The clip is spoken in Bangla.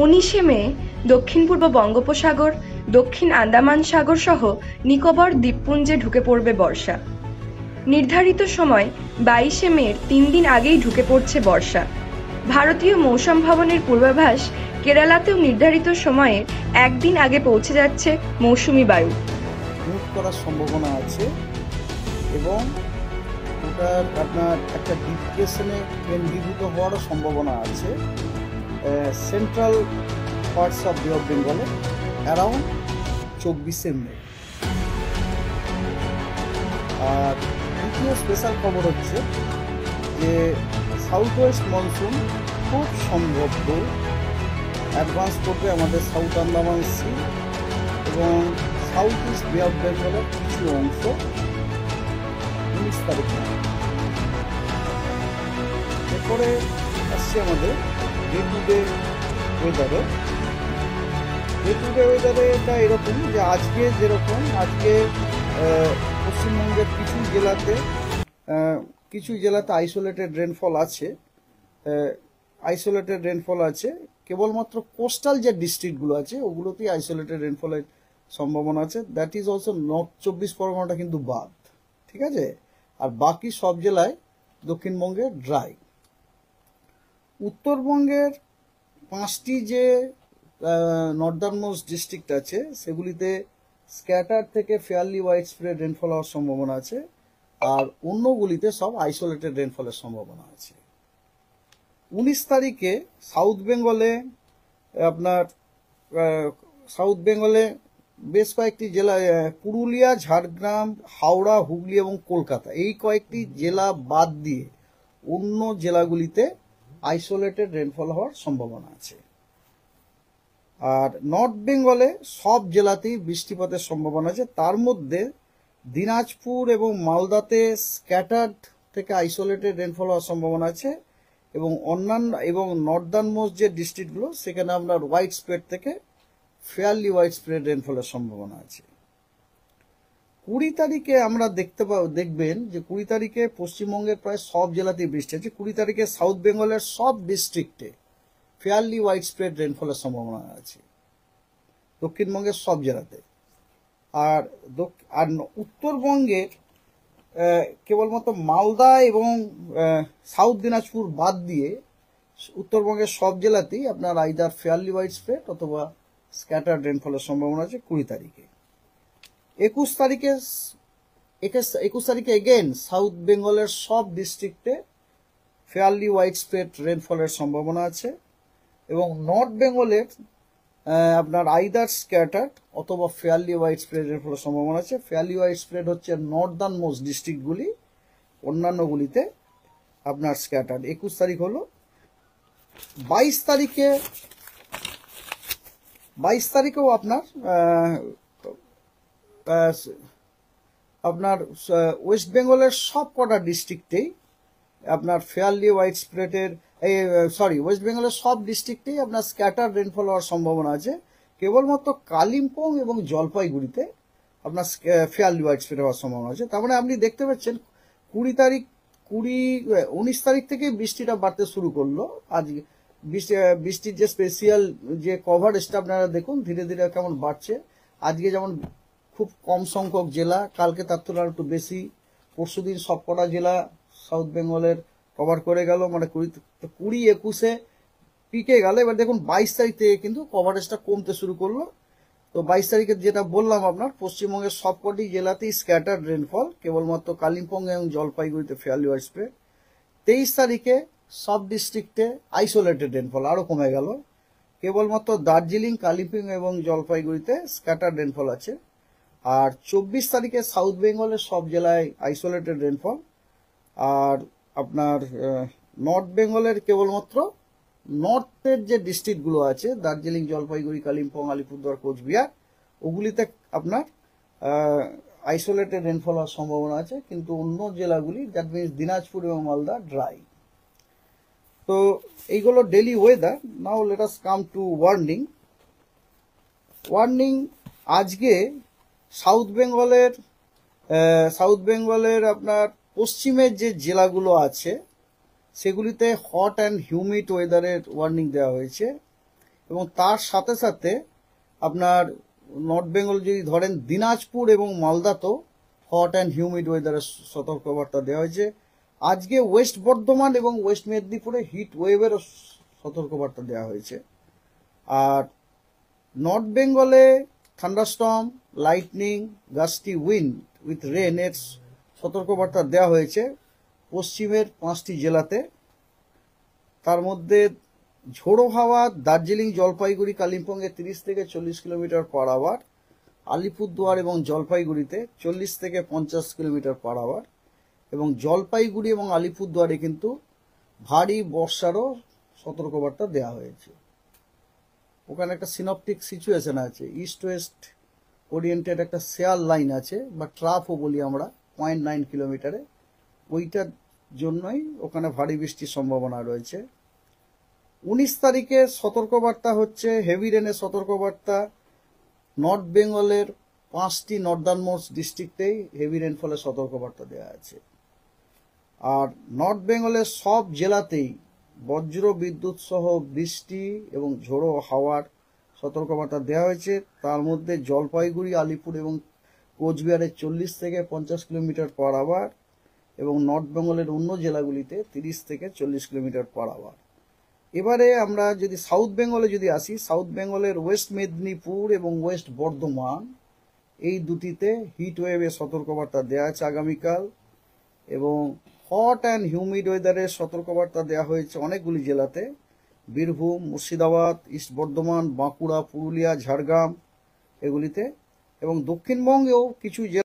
19শে মে দক্ষিণ পূর্ব বঙ্গোপসাগর, দক্ষিণ আন্দামান সাগর সহ নিকোবর দ্বীপপুঞ্জে ঢুকে পড়বে বর্ষা। নির্ধারিত সময় 22শে মের 3 দিন আগেই ঢুকে পড়ছে বর্ষা। ভারতীয় মৌসুম ভবনের পূর্বাভাস, কেরালাতেও নির্ধারিত সময়ের একদিন আগে পৌঁছে যাচ্ছে মৌসুমি বায়ু। মুভ করার সম্ভাবনা আছে এবং ওটার আপনার একটা ডিপ্রেশনে কেন্দ্রীভূত হওয়ারও সম্ভাবনা আছে সেন্ট্রাল পার্টস অফ বে অফ বেঙ্গলে অ্যারাউন্ড 24শে মে। আর দ্বিতীয় স্পেশাল খবর হচ্ছে যে সাউথ ওয়েস্ট মনসুন খুব সম্ভব অ্যাডভান্স করবে আমাদের সাউথ আন্দামান সি এবং সাউথ ইস্ট বে অফ বেঙ্গলের কিছু অংশ 19 তারিখে। এরপরে আসছে আমাদের ডে টু ডে ওয়েদারে। ডে টু ডে ওয়েদারে এটা এরকম যে আজকে যেরকম পশ্চিমবঙ্গের কিছু জেলাতে আইসোলেটেড রেনফল আছে, কেবলমাত্র কোস্টাল যে ডিস্ট্রিক্টগুলো আছে ওগুলোতেই আইসোলেটেড রেনফলের সম্ভাবনা আছে। দ্যাট ইজ অলসো নর্থ 24 পরগনাটা কিন্তু বাদ, ঠিক আছে। আর বাকি সব জেলায় দক্ষিণবঙ্গে ড্রাই। উত্তরবঙ্গের 5টি যে নর্দার্ন মোস্ট ডিস্ট্রিক্ট আছে সেগুলিতে স্ক্যাটার থেকে ফেয়ারলি ওয়াইড স্প্রেড রেনফল হওয়ার সম্ভাবনা আছে, আর অন্যগুলিতে সব আইসোলেটেড রেনফলের সম্ভাবনা আছে। 19 তারিখে সাউথ বেঙ্গলে বেশ কয়েকটি জেলা, পুরুলিয়া, ঝাড়গ্রাম, হাওড়া, হুগলি এবং কলকাতা, এই কয়েকটি জেলা বাদ দিয়ে অন্য জেলাগুলিতে আইসোলেটেড রেনফল হওয়ার সম্ভাবনা আছে। আর নর্থ বেঙ্গলে সব জেলাতেই বৃষ্টিপাতের সম্ভাবনা আছে, তার মধ্যে দিনাজপুর এবং মালদাতে স্ক্যাটার্ড থেকে আইসোলেটেড রেনফল হওয়ার সম্ভাবনা আছে এবং অন্যান্য এবং নর্দার্ন মোস্ট যে ডিস্ট্রিক্টগুলো সেখানে আপনার ওয়াইড স্প্রেড থেকে ফেয়ারলি ওয়াইড স্প্রেড রেনফলের সম্ভাবনা আছে। 20 তারিখে আমরা দেখবেন যে 20 তারিখে পশ্চিমবঙ্গের প্রায় সব জেলাতেই বৃষ্টি আছে। 20 তারিখে সাউথ বেঙ্গলের সব ডিস্ট্রিক্টে ফেয়ারলি ওয়াইড স্প্রেড রেনফলের সম্ভাবনা আছে, দক্ষিণবঙ্গের সব জেলাতে। আর উত্তরবঙ্গের কেবলমাত্র মালদা এবং সাউথ দিনাজপুর বাদ দিয়ে উত্তরবঙ্গের সব জেলাতেই আপনার আইদার ফেয়ারলি ওয়াইড স্প্রেড অথবা স্ক্যাটার্ড রেনফলের সম্ভাবনা আছে 20 তারিখে। 21 তারিখে এগেন সাউথ বেঙ্গলের সব ডিস্ট্রিক্টে ফেয়ারলি ওয়াইড স্প্রেড রেনফলের সম্ভাবনা আছে এবং নর্থ বেঙ্গলের আপনার আইদার স্ক্যাটার্ড অথবা ফেয়ারলি ওয়াইড স্প্রেড রেনফলের সম্ভাবনা আছে। ফেয়ারলি ওয়াইড স্প্রেড হচ্ছে নর্দার্ন মোস্ট ডিস্ট্রিক্টগুলি, অন্যান্যগুলিতে আপনার স্ক্যাটার্ড। 21 তারিখ হলো। 22 তারিখেও আপনার ওয়েস্ট বেঙ্গলের সব কটা ডিস্ট্রিক্টেই আপনার ফেয়ারলি ওয়াইড স্প্রেডের ওয়েস্ট বেঙ্গলের সব ডিস্ট্রিক্টেই আপনার স্ক্যাটার রেনফল হওয়ার সম্ভাবনা আছে। কেবলমাত্র কালিম্পং এবং জলপাইগুড়িতে আপনার ফেয়ারলি ওয়াইড স্প্রেড হওয়ার সম্ভাবনা আছে। তার মানে আপনি দেখতে পাচ্ছেন 19 তারিখ থেকে বৃষ্টিটা বাড়তে শুরু করলো। আজকে বৃষ্টির যে স্পেশিয়াল যে কভারেজটা আপনারা দেখুন ধীরে ধীরে কেমন বাড়ছে। আজকে যেমন খুব কম সংখ্যক জেলা, কালকে তার তুলনায় একটু বেশি, পরশুদিন সবকটা জেলা সাউথ বেঙ্গলের কভার করে গেল, মানে 20-21-এ পিকে গেল। এবার দেখুন 22 তারিখ থেকে কিন্তু কভারেজটা কমতে শুরু করলো। তো 22 তারিখে যেটা বললাম আপনার পশ্চিমবঙ্গের সবকটি জেলাতেই স্ক্যাটার্ড রেনফল, কেবলমাত্র কালিম্পং এবং জলপাইগুড়িতে ফেয়ারলি ওয়াইড স্প্রেড। 23 তারিখে সব ডিস্ট্রিক্টে আইসোলেটেড রেনফল আরো কমে গেল, কেবলমাত্র দার্জিলিং, কালিম্পং এবং জলপাইগুড়িতে স্ক্যাটার্ড রেনফল আছে। আর 24 তারিখে সাউথ বেঙ্গলের সব জেলায় আইসোলেটেড রেনফল। আর আপনার নর্থ বেঙ্গলের কেবলমাত্র নর্থের যে ডিস্ট্রিক্টগুলো আছে দার্জিলিং, জলপাইগুড়ি, কালিম্পং, আলিপুরদুয়ার, কোচবিহার, ওগুলিতে আপনার আইসোলেটেড রেনফল হওয়ার সম্ভাবনা আছে, কিন্তু অন্য জেলাগুলি দ্যাট মিনস দিনাজপুর এবং মালদা ড্রাই। তো এইগুলো daily weather. Now let us come to warning. আজকে সাউথ বেঙ্গলের আপনার পশ্চিমের যে জেলাগুলো আছে সেগুলিতে হট অ্যান্ড হিউমিড ওয়েদারের ওয়ার্নিং দেওয়া হয়েছে এবং তার সাথে সাথে আপনার নর্থ বেঙ্গল যদি ধরেন দিনাজপুর এবং মালদাতেও হট অ্যান্ড হিউমিড ওয়েদারের সতর্কবার্তা দেওয়া হয়েছে। আজকে ওয়েস্ট বর্ধমান এবং ওয়েস্ট মেদিনীপুরে হিট ওয়েভেরও সতর্কবার্তা দেওয়া হয়েছে। আর নর্থ বেঙ্গলে thunderstorm, lightning, gusty wind with rain এর সতর্কবার্তা দেওয়া হয়েছে পশ্চিমের 5টি জেলাতে। তার মধ্যে ঝোড়ো হাওয়া দার্জিলিং, জলপাইগুড়ি, কালিম্পংয়ে 30 থেকে 40 কিলোমিটার পার আওয়ার, আলিপুরদুয়ার এবং জলপাইগুড়িতে 40 থেকে 50 কিলোমিটার পার আওয়ার, এবং জলপাইগুড়ি এবং আলিপুরদুয়ারে কিন্তু ভারী বর্ষারও সতর্কবার্তা দেওয়া হয়েছে। ওখানে একটা সিনপটিক সিচুয়েশন আছে, ইস্ট ওয়েস্ট ওরিয়েন্টেড একটা শেয়ার লাইন আছে বা ট্রাফও বলি আমরা 0.9 কিলোমিটারে, ওইটার জন্যই ওখানে ভারী বৃষ্টির সম্ভাবনা রয়েছে। 19 তারিখে সতর্কবার্তা হচ্ছে হেভি রেনের সতর্কবার্তা। নর্থ বেঙ্গলের 5টি নর্দার্ন মোস্ট ডিস্ট্রিক্টেই হেভি রেনফলের সতর্কবার্তা দেওয়া আছে। আর নর্থ বেঙ্গলের সব জেলাতেই বজ্র বিদ্যুৎ সহ বৃষ্টি এবং ঝোড়ো হাওয়ার সতর্কবার্তা দেওয়া হয়েছে। তার মধ্যে জলপাইগুড়ি, আলিপুর এবং কোচবিহারে 40 থেকে 50 কিলোমিটার পার আওয়ার, এবং নর্থ বেঙ্গলের অন্য জেলাগুলিতে 30 থেকে 40 কিলোমিটার পার আওয়ার। এবারে আমরা যদি সাউথ বেঙ্গলে যদি আসি, সাউথ বেঙ্গলের ওয়েস্ট মেদিনীপুর এবং ওয়েস্ট বর্ধমান এই দুটিতে হিট ওয়েভের সতর্কবার্তা দেওয়া আছে আগামীকাল, এবং হট অ্যান্ড হিউমিড ওয়েদারের সতর্কবার্তা দেওয়া হয়েছে অনেকগুলি জেলাতে, বীরভূম, মুর্শিদাবাদ, ইস্ট বর্ধমান, বাঁকুড়া, পুরুলিয়া, ঝাড়গ্রাম এগুলিতে, এবং দক্ষিণবঙ্গেও কিছু জেলা